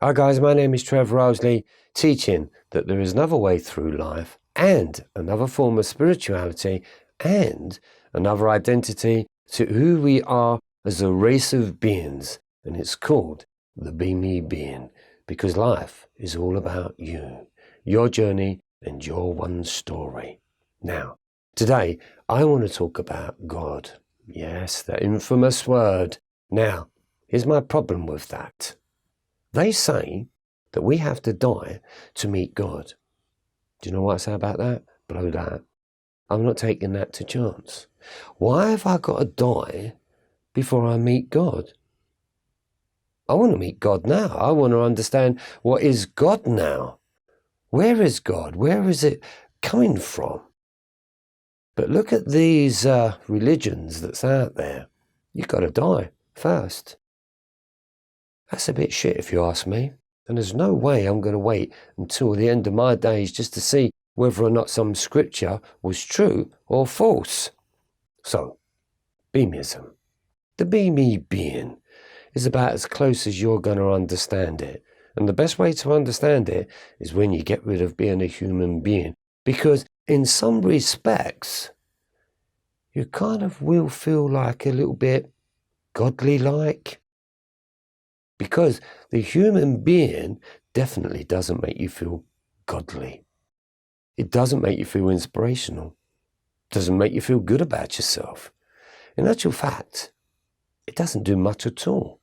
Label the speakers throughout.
Speaker 1: Hi guys, my name is Trevor ILESLEY, teaching that there is another way through life and another form of spirituality and another identity to who we are as a race of beings, and it's called the Be Me being, because life is all about you, your journey and your one story. Now, today I want to talk about God. Yes, that infamous word. Now, here's my problem with that. They say that we have to die to meet God. Do you know what I say about that? Blow that. I'm not taking that to chance. Why have I got to die before I meet God? I want to meet God now. I want to understand what is God now. Where is God? Where is it coming from? But look at these religions that's out there. You've got to die first. That's a bit shit if you ask me. And there's no way I'm going to wait until the end of my days just to see whether or not some scripture was true or false. So, beamism. The Be Me being is about as close as you're going to understand it. And the best way to understand it is when you get rid of being a human being. Because in some respects, you kind of will feel like a little bit godly-like. Because the human being definitely doesn't make you feel godly. It doesn't make you feel inspirational. It doesn't make you feel good about yourself. In actual fact, it doesn't do much at all.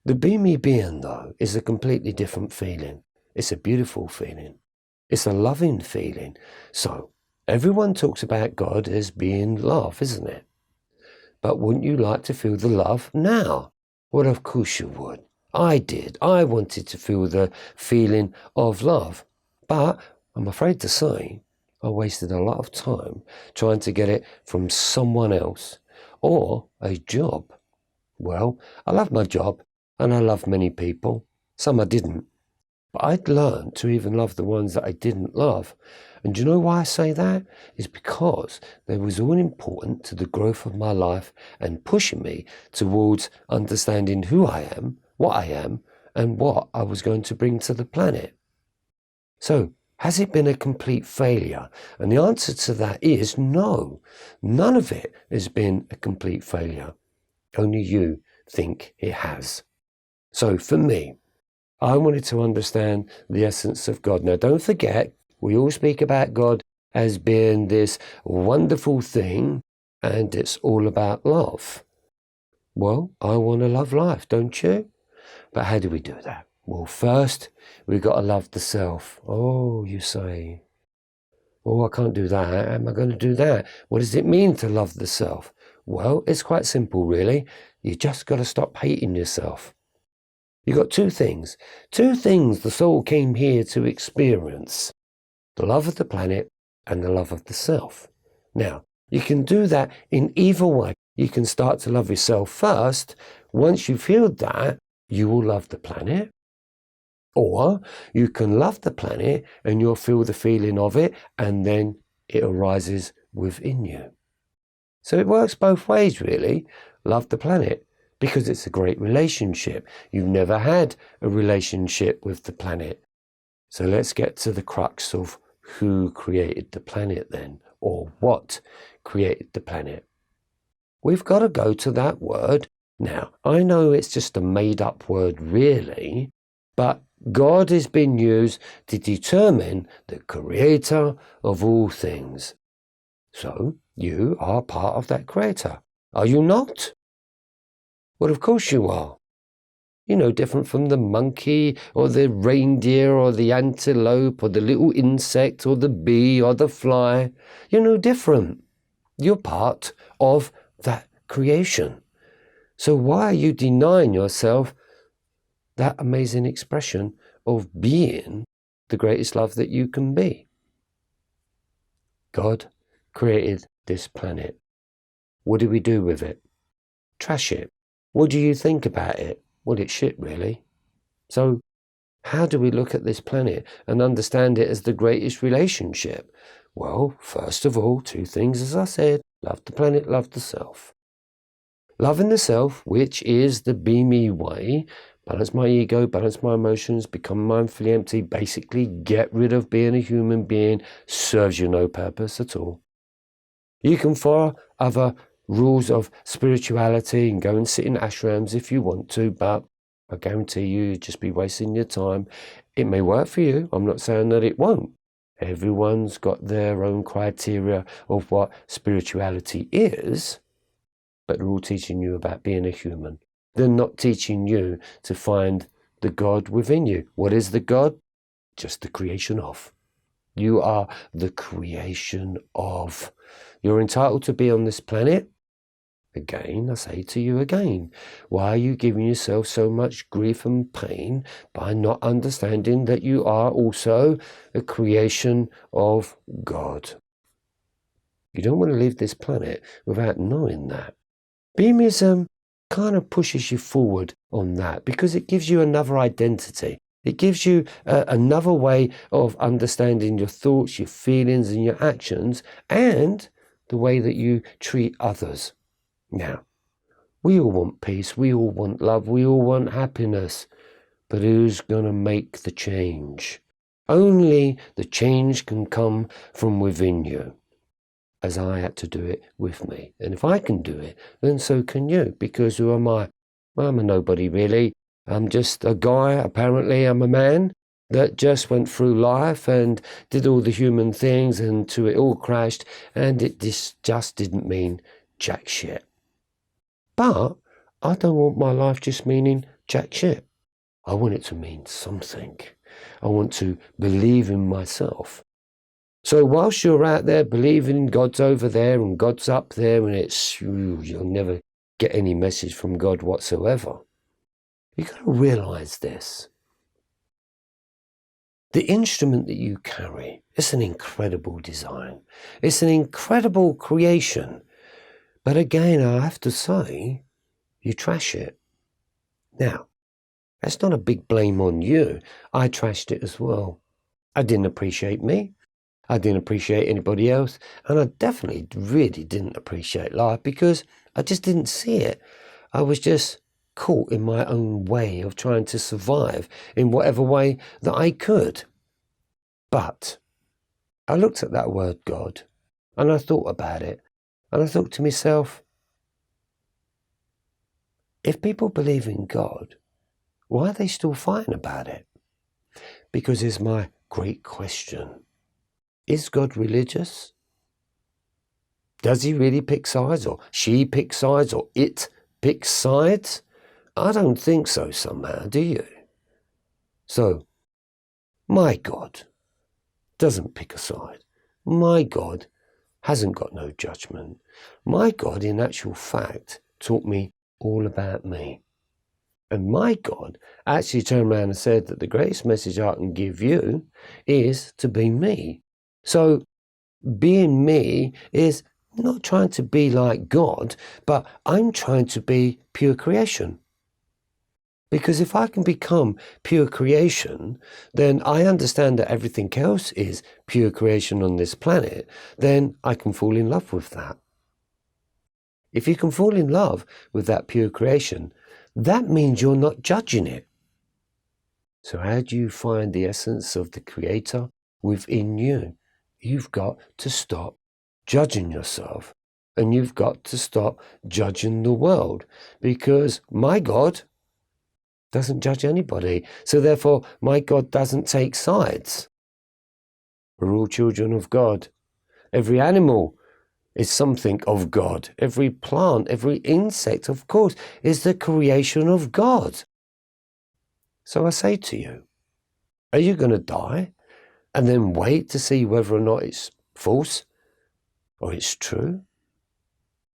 Speaker 1: The Be Me being, though, is a completely different feeling. It's a beautiful feeling. It's a loving feeling. So, everyone talks about God as being love, isn't it? But wouldn't you like to feel the love now? Well, of course you would. I did. I wanted to feel the feeling of love. But I'm afraid to say I wasted a lot of time trying to get it from someone else or a job. Well, I love my job and I love many people. Some I didn't. But I'd learned to even love the ones that I didn't love. And do you know why I say that? It's because they was all important to the growth of my life and pushing me towards understanding who I am, and what I was going to bring to the planet. So, has it been a complete failure? And the answer to that is no. None of it has been a complete failure. Only you think it has. So, for me, I wanted to understand the essence of God. Now, don't forget, we all speak about God as being this wonderful thing, and it's all about love. Well, I want to love life, don't you? But how do we do that? Well, first, we've got to love the self. Oh, you say, oh, I can't do that. How am I going to do that? What does it mean to love the self? Well, it's quite simple, really. You just got to stop hating yourself. You've got two things the soul came here to experience. The love of the planet and the love of the self. Now, you can do that in either way. You can start to love yourself first. Once you feel that, you will love the planet. Or you can love the planet and you'll feel the feeling of it, and then it arises within you. So it works both ways, really. Love the planet, because it's a great relationship. You've never had a relationship with the planet. So let's get to the crux of who created the planet then, or what created the planet. We've got to go to that word. Now, I know it's just a made-up word, really, but God has been used to determine the creator of all things. So, you are part of that creator. Are you not? Well, of course you are. You're no different from the monkey or the reindeer or the antelope or the little insect or the bee or the fly. You're no different. You're part of that creation. So why are you denying yourself that amazing expression of being the greatest love that you can be? God created this planet. What do we do with it? Trash it. What do you think about it? Well, it's shit, really. So how do we look at this planet and understand it as the greatest relationship? Well, first of all, two things, as I said. Love the planet, love the self. Loving the self, which is the Be Me way, balance my ego, balance my emotions, become mindfully empty, basically get rid of being a human being, serves you no purpose at all. You can follow other rules of spirituality and go and sit in ashrams if you want to, but I guarantee you'd just be wasting your time. It may work for you. I'm not saying that it won't. Everyone's got their own criteria of what spirituality is, but they're all teaching you about being a human. They're not teaching you to find the God within you. What is the God? Just the creation of. You are the creation of. You're entitled to be on this planet. Again, I say to you again, why are you giving yourself so much grief and pain by not understanding that you are also a creation of God? You don't want to leave this planet without knowing that. Beamism kind of pushes you forward on that because it gives you another identity. It gives you another way of understanding your thoughts, your feelings and your actions, and the way that you treat others. Now, we all want peace, we all want love, we all want happiness, but who's going to make the change? Only the change can come from within you, as I had to do it with me. And if I can do it, then so can you, because who am I? Well, I'm a nobody really. I'm just a guy, apparently I'm a man that just went through life and did all the human things until it all crashed, and it just didn't mean jack shit. But I don't want my life just meaning jack shit. I want it to mean something. I want to believe in myself. So whilst you're out there believing God's over there and God's up there and you'll never get any message from God whatsoever, you've got to realise this. The instrument that you carry is an incredible design. It's an incredible creation. But again, I have to say, you trash it. Now, that's not a big blame on you. I trashed it as well. I didn't appreciate me. I didn't appreciate anybody else. And I definitely really didn't appreciate life because I just didn't see it. I was just caught in my own way of trying to survive in whatever way that I could. But I looked at that word God and I thought about it. And I thought to myself, if people believe in God, why are they still fighting about it? Because here's my great question. Is God religious? Does he really pick sides, or she picks sides, or it picks sides? I don't think so somehow, do you? So, my God doesn't pick a side. My God hasn't got no judgment. My God, in actual fact, taught me all about me. And my God actually turned around and said that the greatest message I can give you is to be me. So being me is not trying to be like God, but I'm trying to be pure creation. Because if I can become pure creation, then I understand that everything else is pure creation on this planet, then I can fall in love with that. If you can fall in love with that pure creation, that means you're not judging it. So how do you find the essence of the Creator within you? You've got to stop judging yourself, and you've got to stop judging the world, because my God doesn't judge anybody. So therefore, my God doesn't take sides. We're all children of God. Every animal is something of God. Every plant, every insect, of course, is the creation of God. So I say to you, are you going to die and then wait to see whether or not it's false or it's true?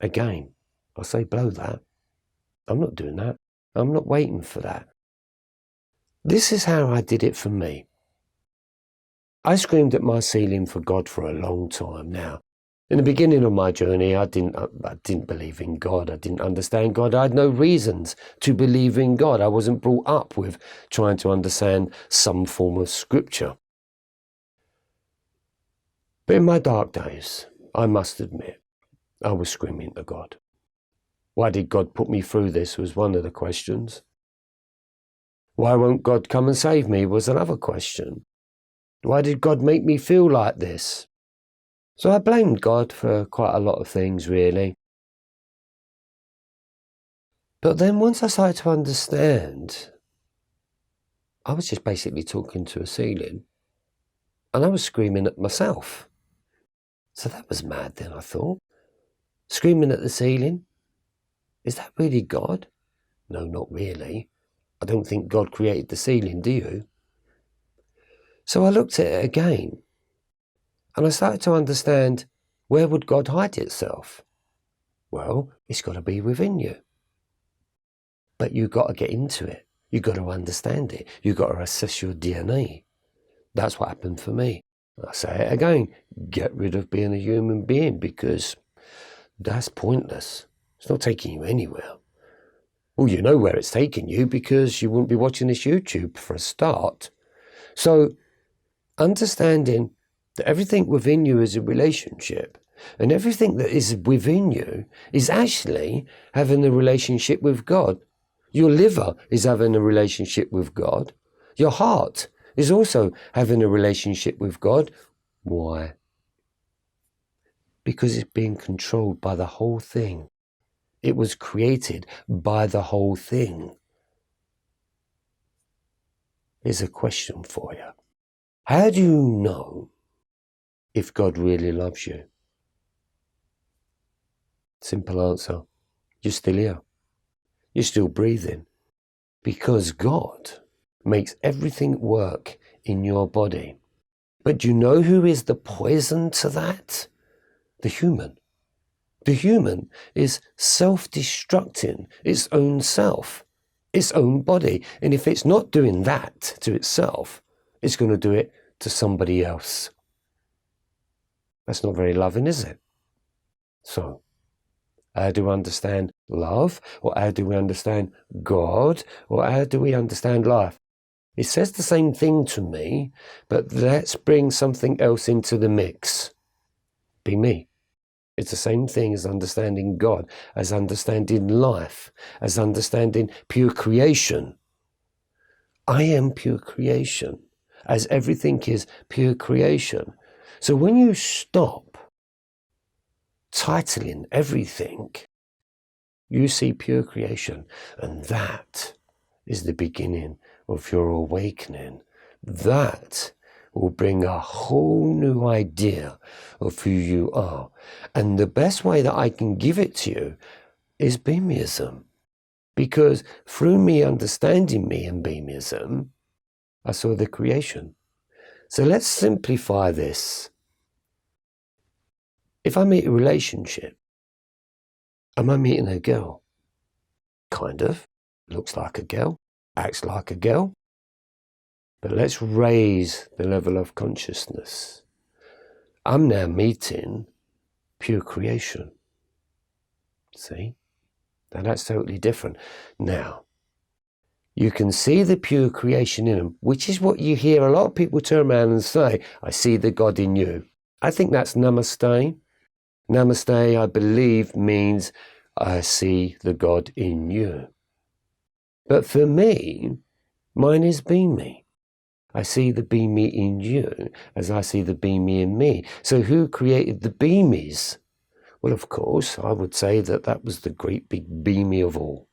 Speaker 1: Again, I say blow that. I'm not doing that. I'm not waiting for that. This is how I did it for me. I screamed at my ceiling for God for a long time now. In the beginning of my journey, I didn't believe in God. I didn't understand God. I had no reasons to believe in God. I wasn't brought up with trying to understand some form of scripture. But in my dark days, I must admit, I was screaming to God. Why did God put me through this was one of the questions. Why won't God come and save me was another question. Why did God make me feel like this? So I blamed God for quite a lot of things, really. But then once I started to understand, I was just basically talking to a ceiling. And I was screaming at myself. So that was mad then, I thought. Screaming at the ceiling? Is that really God? No, not really. I don't think God created the ceiling, do you? So I looked at it again. And I started to understand, where would God hide itself? Well, it's got to be within you. But you've got to get into it. You've got to understand it. You've got to assess your DNA. That's what happened for me. I say it again, get rid of being a human being, because that's pointless. It's not taking you anywhere. Well, you know where it's taking you, because you wouldn't be watching this YouTube for a start. So understanding that everything within you is a relationship, and everything that is within you is actually having a relationship with God. Your liver is having a relationship with God. Your heart is also having a relationship with God. Why? Because it's being controlled by the whole thing. It was created by the whole thing. Here's a question for you. How do you know if God really loves you? Simple answer. You're still here. You're still breathing. Because God makes everything work in your body. But do you know who is the poison to that? The human. The human is self-destructing its own self, its own body. And if it's not doing that to itself, it's going to do it to somebody else. That's not very loving, is it? So, how do we understand love? Or how do we understand God? Or how do we understand life? It says the same thing to me, but let's bring something else into the mix. Be me. It's the same thing as understanding God, as understanding life, as understanding pure creation. I am pure creation, as everything is pure creation. So when you stop titling everything, you see pure creation, and that is the beginning of your awakening. That will bring a whole new idea of who you are. And the best way that I can give it to you is beamism. Because through me understanding me and beamism, I saw the creation. So let's simplify this. If I meet a relationship, am I meeting a girl? Kind of. Looks like a girl. Acts like a girl. But let's raise the level of consciousness. I'm now meeting pure creation. See? Now that's totally different. Now, you can see the pure creation in them, which is what you hear a lot of people turn around and say, I see the God in you. I think that's namaste. Namaste, I believe, means I see the God in you. But for me, mine is be me. I see the be me in you as I see the be me in me. So who created the be me's? Well, of course, I would say that that was the great big be me of all.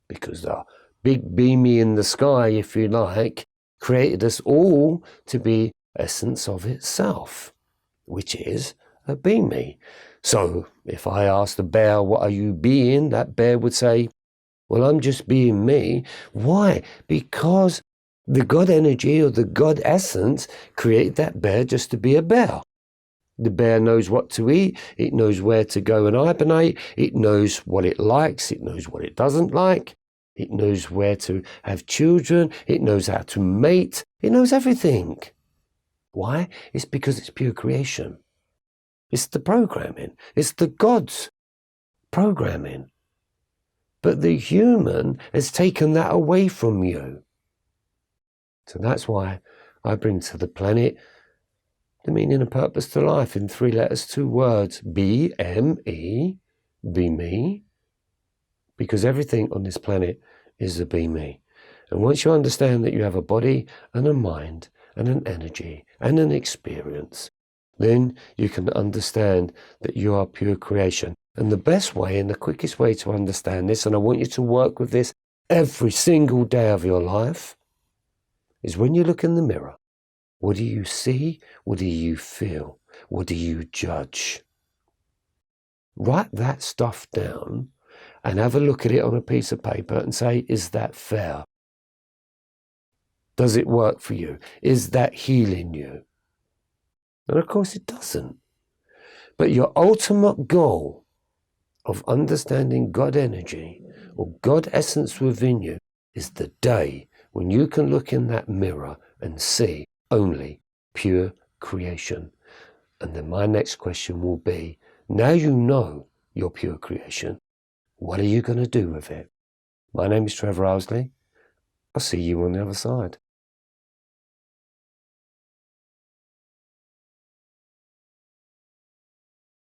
Speaker 1: Because the big be me in the sky, if you like, created us all to be essence of itself, which is a be me. So if I asked the bear, what are you being? That bear would say, well, I'm just being me. Why? Because the God energy or the God essence created that bear just to be a bear. The bear knows what to eat. It knows where to go and hibernate. It knows what it likes. It knows what it doesn't like. It knows where to have children. It knows how to mate. It knows everything. Why? It's because it's pure creation. It's the programming. It's the God's programming. But the human has taken that away from you. So that's why I bring to the planet the meaning and purpose to life in 3 letters, 2 words. B-M-E, be me. Because everything on this planet is a be me. And once you understand that you have a body and a mind and an energy and an experience, then you can understand that you are pure creation. And the best way and the quickest way to understand this, and I want you to work with this every single day of your life, is when you look in the mirror, what do you see? What do you feel? What do you judge? Write that stuff down and have a look at it on a piece of paper and say, is that fair? Does it work for you? Is that healing you? And of course it doesn't. But your ultimate goal of understanding God energy or God essence within you is the day when you can look in that mirror and see only pure creation. And then my next question will be, now you know you're pure creation, what are you going to do with it? My name is Trevor ILESLEY. I'll see you on the other side.